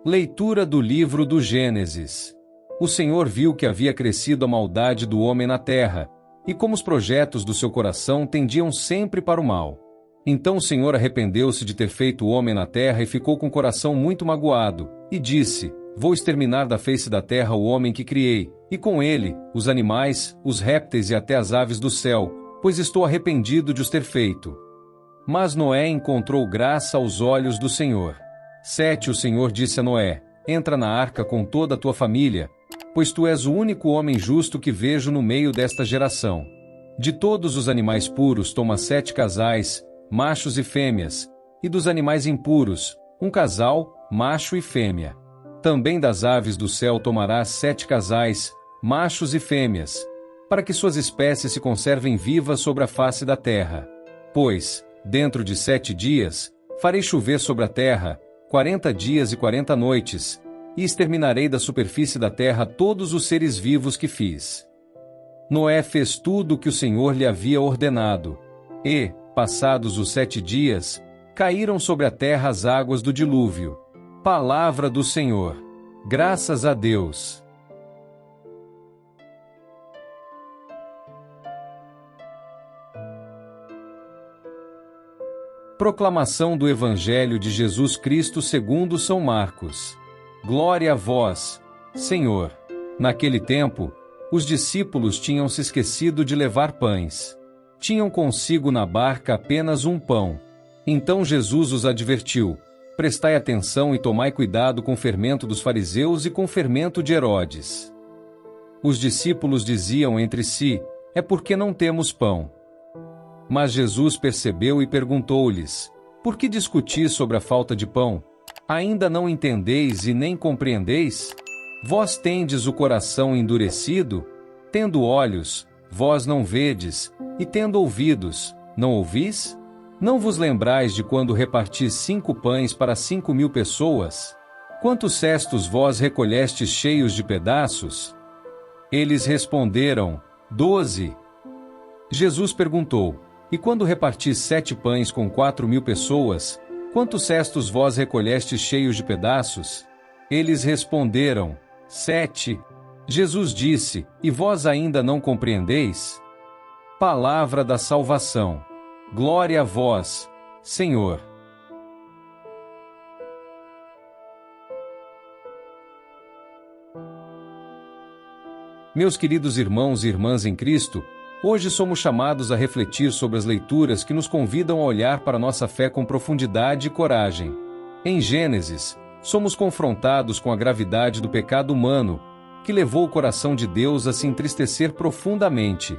Leitura do livro do Gênesis. O Senhor viu que havia crescido a maldade do homem na terra, e como os projetos do seu coração tendiam sempre para o mal. Então o Senhor arrependeu-se de ter feito o homem na terra e ficou com o coração muito magoado, e disse: Vou exterminar da face da terra o homem que criei, e com ele, os animais, os répteis e até as aves do céu, pois estou arrependido de os ter feito. Mas Noé encontrou graça aos olhos do Senhor. 7. O Senhor disse a Noé: Entra na arca com toda a tua família, pois tu és o único homem justo que vejo no meio desta geração. De todos os animais puros toma 7 casais, machos e fêmeas, e dos animais impuros, um casal, macho e fêmea. Também das aves do céu tomarás 7 casais, machos e fêmeas, para que suas espécies se conservem vivas sobre a face da terra. Pois, dentro de 7 dias, farei chover sobre a terra, 40 dias e 40 noites, e exterminarei da superfície da terra todos os seres vivos que fiz. Noé fez tudo o que o Senhor lhe havia ordenado. E, passados os 7 dias, caíram sobre a terra as águas do dilúvio. Palavra do Senhor. Graças a Deus. Proclamação do Evangelho de Jesus Cristo segundo São Marcos. Glória a vós, Senhor. Naquele tempo, os discípulos tinham se esquecido de levar pães. Tinham consigo na barca apenas um pão. Então Jesus os advertiu: Prestai atenção e tomai cuidado com o fermento dos fariseus e com o fermento de Herodes. Os discípulos diziam entre si: É porque não temos pão. Mas Jesus percebeu e perguntou-lhes: Por que discutis sobre a falta de pão? Ainda não entendeis e nem compreendeis? Vós tendes o coração endurecido? Tendo olhos, vós não vedes, e tendo ouvidos, não ouvis? Não vos lembrais de quando repartis 5 pães para 5.000 pessoas? Quantos cestos vós recolhestes cheios de pedaços? Eles responderam: 12. Jesus perguntou: E quando repartis 7 pães com 4.000 pessoas, quantos cestos vós recolhestes cheios de pedaços? Eles responderam: 7. Jesus disse: E vós ainda não compreendeis? Palavra da salvação. Glória a vós, Senhor. Meus queridos irmãos e irmãs em Cristo, hoje somos chamados a refletir sobre as leituras que nos convidam a olhar para nossa fé com profundidade e coragem. Em Gênesis, somos confrontados com a gravidade do pecado humano, que levou o coração de Deus a se entristecer profundamente.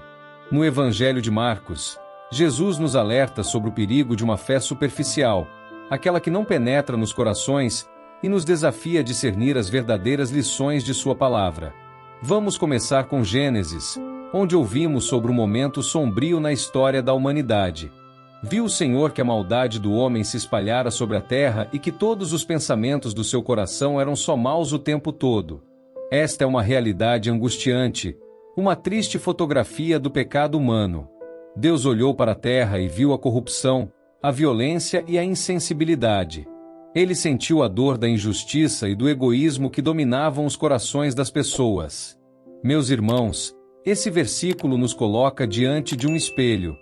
No Evangelho de Marcos, Jesus nos alerta sobre o perigo de uma fé superficial, aquela que não penetra nos corações e nos desafia a discernir as verdadeiras lições de sua palavra. Vamos começar com Gênesis, onde ouvimos sobre um momento sombrio na história da humanidade. Viu o Senhor que a maldade do homem se espalhara sobre a terra e que todos os pensamentos do seu coração eram só maus o tempo todo. Esta é uma realidade angustiante, uma triste fotografia do pecado humano. Deus olhou para a terra e viu a corrupção, a violência e a insensibilidade. Ele sentiu a dor da injustiça e do egoísmo que dominavam os corações das pessoas. Meus irmãos, esse versículo nos coloca diante de um espelho.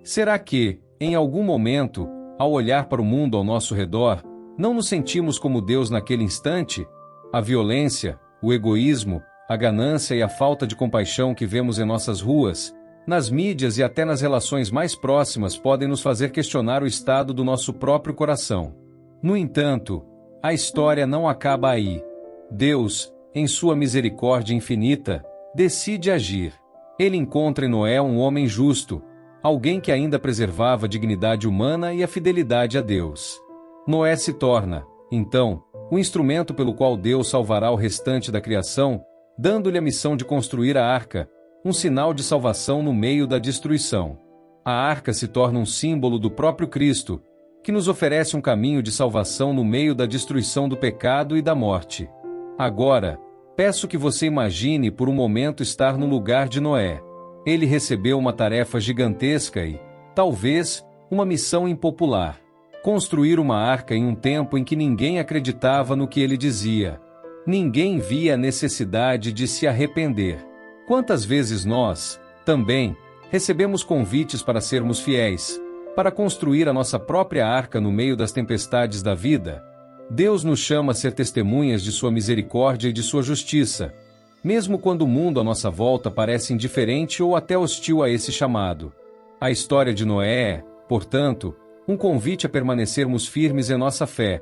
Será que, em algum momento, ao olhar para o mundo ao nosso redor, não nos sentimos como Deus naquele instante? A violência, o egoísmo, a ganância e a falta de compaixão que vemos em nossas ruas, nas mídias e até nas relações mais próximas podem nos fazer questionar o estado do nosso próprio coração. No entanto, a história não acaba aí. Deus, em sua misericórdia infinita, decide agir. Ele encontra em Noé um homem justo, alguém que ainda preservava a dignidade humana e a fidelidade a Deus. Noé se torna, então, o instrumento pelo qual Deus salvará o restante da criação, dando-lhe a missão de construir a arca, um sinal de salvação no meio da destruição. A arca se torna um símbolo do próprio Cristo, que nos oferece um caminho de salvação no meio da destruição do pecado e da morte. Agora, peço que você imagine por um momento estar no lugar de Noé. Ele recebeu uma tarefa gigantesca e, talvez, uma missão impopular. Construir uma arca em um tempo em que ninguém acreditava no que ele dizia. Ninguém via a necessidade de se arrepender. Quantas vezes nós, também, recebemos convites para sermos fiéis, para construir a nossa própria arca no meio das tempestades da vida? Deus nos chama a ser testemunhas de sua misericórdia e de sua justiça, mesmo quando o mundo à nossa volta parece indiferente ou até hostil a esse chamado. A história de Noé é, portanto, um convite a permanecermos firmes em nossa fé,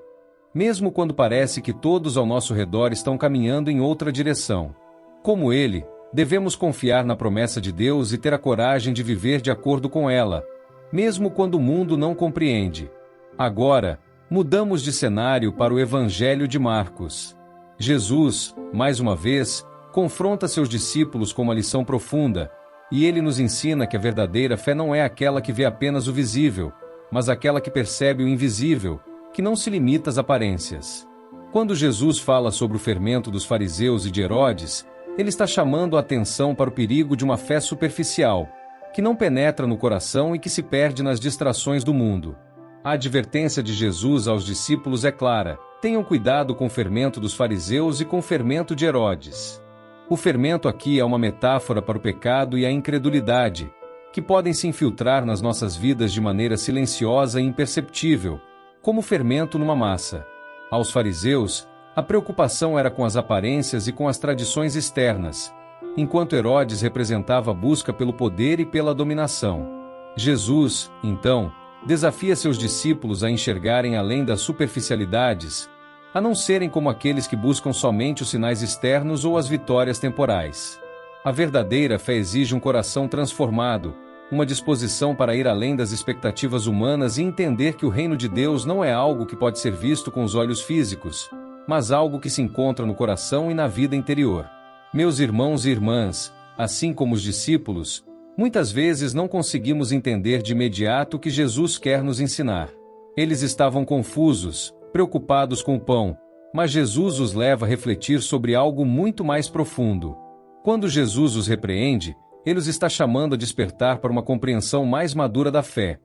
mesmo quando parece que todos ao nosso redor estão caminhando em outra direção. Como ele, devemos confiar na promessa de Deus e ter a coragem de viver de acordo com ela, mesmo quando o mundo não compreende. Agora, mudamos de cenário para o Evangelho de Marcos. Jesus, mais uma vez, confronta seus discípulos com uma lição profunda, e ele nos ensina que a verdadeira fé não é aquela que vê apenas o visível, mas aquela que percebe o invisível, que não se limita às aparências. Quando Jesus fala sobre o fermento dos fariseus e de Herodes, ele está chamando a atenção para o perigo de uma fé superficial, que não penetra no coração e que se perde nas distrações do mundo. A advertência de Jesus aos discípulos é clara: tenham cuidado com o fermento dos fariseus e com o fermento de Herodes. O fermento aqui é uma metáfora para o pecado e a incredulidade, que podem se infiltrar nas nossas vidas de maneira silenciosa e imperceptível, como fermento numa massa. Aos fariseus, a preocupação era com as aparências e com as tradições externas, enquanto Herodes representava a busca pelo poder e pela dominação. Jesus, então, desafia seus discípulos a enxergarem além das superficialidades, a não serem como aqueles que buscam somente os sinais externos ou as vitórias temporais. A verdadeira fé exige um coração transformado, uma disposição para ir além das expectativas humanas e entender que o reino de Deus não é algo que pode ser visto com os olhos físicos, mas algo que se encontra no coração e na vida interior. Meus irmãos e irmãs, assim como os discípulos, muitas vezes não conseguimos entender de imediato o que Jesus quer nos ensinar. Eles estavam confusos, preocupados com o pão, mas Jesus os leva a refletir sobre algo muito mais profundo. Quando Jesus os repreende, ele os está chamando a despertar para uma compreensão mais madura da fé.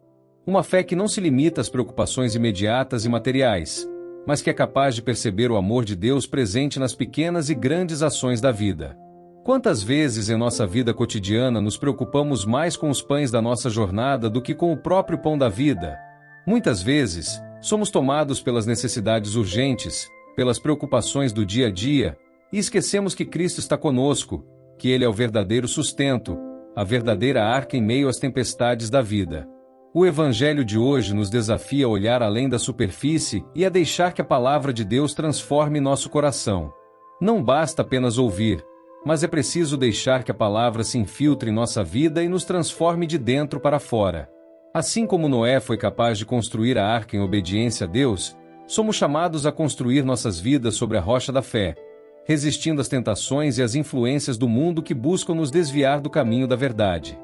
Uma fé que não se limita às preocupações imediatas e materiais, mas que é capaz de perceber o amor de Deus presente nas pequenas e grandes ações da vida. Quantas vezes em nossa vida cotidiana nos preocupamos mais com os pães da nossa jornada do que com o próprio pão da vida? Muitas vezes, somos tomados pelas necessidades urgentes, pelas preocupações do dia a dia, e esquecemos que Cristo está conosco, que Ele é o verdadeiro sustento, a verdadeira arca em meio às tempestades da vida. O Evangelho de hoje nos desafia a olhar além da superfície e a deixar que a palavra de Deus transforme nosso coração. Não basta apenas ouvir, mas é preciso deixar que a palavra se infiltre em nossa vida e nos transforme de dentro para fora. Assim como Noé foi capaz de construir a arca em obediência a Deus, somos chamados a construir nossas vidas sobre a rocha da fé, resistindo às tentações e às influências do mundo que buscam nos desviar do caminho da verdade.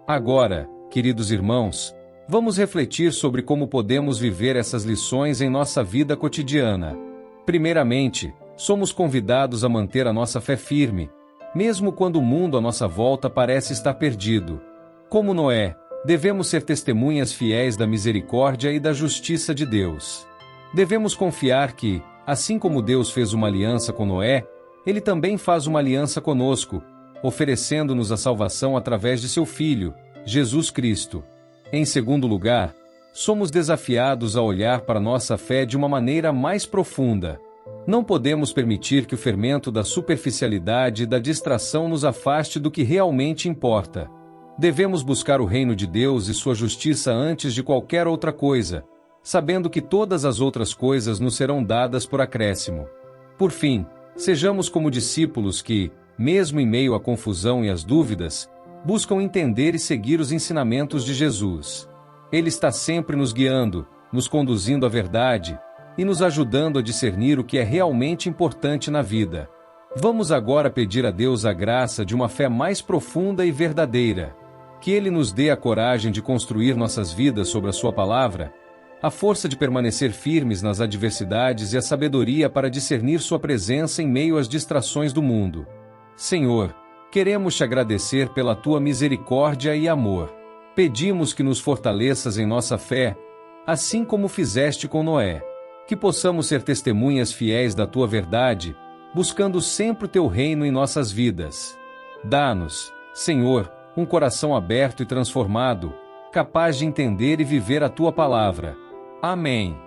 Agora, queridos irmãos, vamos refletir sobre como podemos viver essas lições em nossa vida cotidiana. Primeiramente, somos convidados a manter a nossa fé firme, mesmo quando o mundo à nossa volta parece estar perdido. Como Noé, devemos ser testemunhas fiéis da misericórdia e da justiça de Deus. Devemos confiar que, assim como Deus fez uma aliança com Noé, Ele também faz uma aliança conosco, oferecendo-nos a salvação através de seu Filho, Jesus Cristo. Em segundo lugar, somos desafiados a olhar para nossa fé de uma maneira mais profunda. Não podemos permitir que o fermento da superficialidade e da distração nos afaste do que realmente importa. Devemos buscar o reino de Deus e sua justiça antes de qualquer outra coisa, sabendo que todas as outras coisas nos serão dadas por acréscimo. Por fim, sejamos como discípulos que, mesmo em meio à confusão e às dúvidas, buscam entender e seguir os ensinamentos de Jesus. Ele está sempre nos guiando, nos conduzindo à verdade e nos ajudando a discernir o que é realmente importante na vida. Vamos agora pedir a Deus a graça de uma fé mais profunda e verdadeira. Que Ele nos dê a coragem de construir nossas vidas sobre a Sua palavra, a força de permanecer firmes nas adversidades e a sabedoria para discernir Sua presença em meio às distrações do mundo. Senhor, queremos te agradecer pela Tua misericórdia e amor. Pedimos que nos fortaleças em nossa fé, assim como fizeste com Noé. Que possamos ser testemunhas fiéis da tua verdade, buscando sempre o teu reino em nossas vidas. Dá-nos, Senhor, um coração aberto e transformado, capaz de entender e viver a tua palavra. Amém.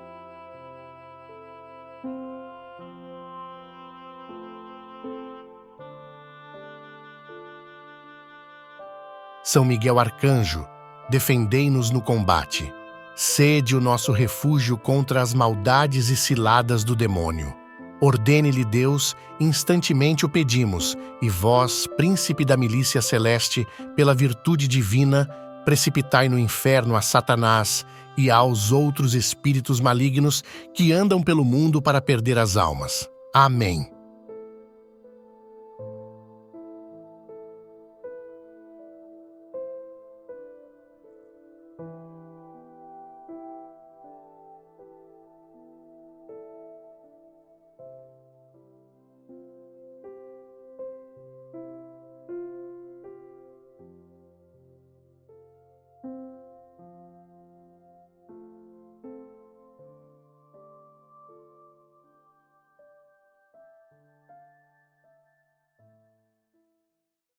São Miguel Arcanjo, defendei-nos no combate. Sede o nosso refúgio contra as maldades e ciladas do demônio. Ordene-lhe Deus, instantemente o pedimos, e vós, príncipe da milícia celeste, pela virtude divina, precipitai no inferno a Satanás e aos outros espíritos malignos que andam pelo mundo para perder as almas. Amém.